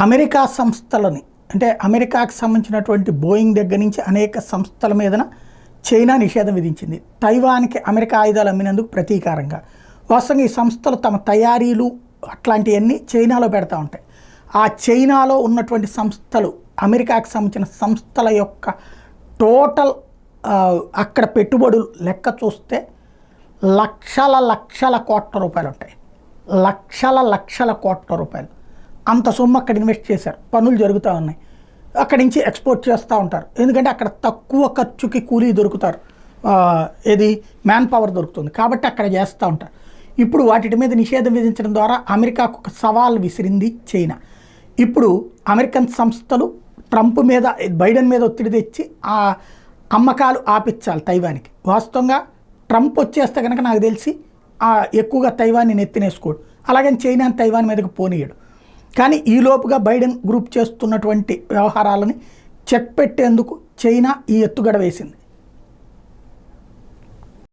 America సంస్థలని అంటే అమెరికాకు సంబంధించినటువంటి బోయింగ్ దగ్గర నుంచి అనేక సంస్థల మీదన చైనా నిషేధం విధించింది. తైవాన్కి అమెరికా ఆయుధాలు అమ్మినందుకు ప్రతీకారంగా. వాస్తవంగా ఈ సంస్థలు తమ తయారీలు అట్లాంటివన్నీ చైనాలో పెడతా ఉంటాయి. ఆ చైనాలో ఉన్నటువంటి సంస్థలు అమెరికాకు సంబంధించిన సంస్థల యొక్క టోటల్ అక్కడ పెట్టుబడులు లెక్క చూస్తే లక్షల కోట్ల రూపాయలు ఉంటాయి. లక్షల కోట్ల రూపాయలు అంత సొమ్ము అక్కడ ఇన్వెస్ట్ చేశారు. పనులు జరుగుతూ ఉన్నాయి. అక్కడి నుంచి ఎక్స్పోర్ట్ చేస్తూ ఉంటారు. ఎందుకంటే అక్కడ తక్కువ ఖర్చుకి కూలీ దొరుకుతారు, ఏది మ్యాన్ పవర్ దొరుకుతుంది కాబట్టి అక్కడ చేస్తూ ఉంటారు. ఇప్పుడు వాటి మీద నిషేధం విధించడం ద్వారా అమెరికాకు ఒక సవాల్ విసిరింది చైనా. ఇప్పుడు అమెరికన్ సంస్థలు ట్రంప్ మీద బైడెన్ మీద ఒత్తిడి తెచ్చి ఆ అమ్మకాలు ఆపించాలి తైవాన్కి. వాస్తవంగా ట్రంప్ వచ్చేస్తే కనుక నాకు తెలిసి ఎక్కువగా తైవాన్ని నెత్తినేసుకోడు, అలాగని చైనాని తైవాన్ మీదకి పోనీయడు. కానీ ఈలోపుగా బైడెన్ గ్రూప్ చేస్తున్నటువంటి వ్యవహారాలని చెక్ పెట్టేందుకు చైనా ఈ ఎత్తుగడ వేసింది.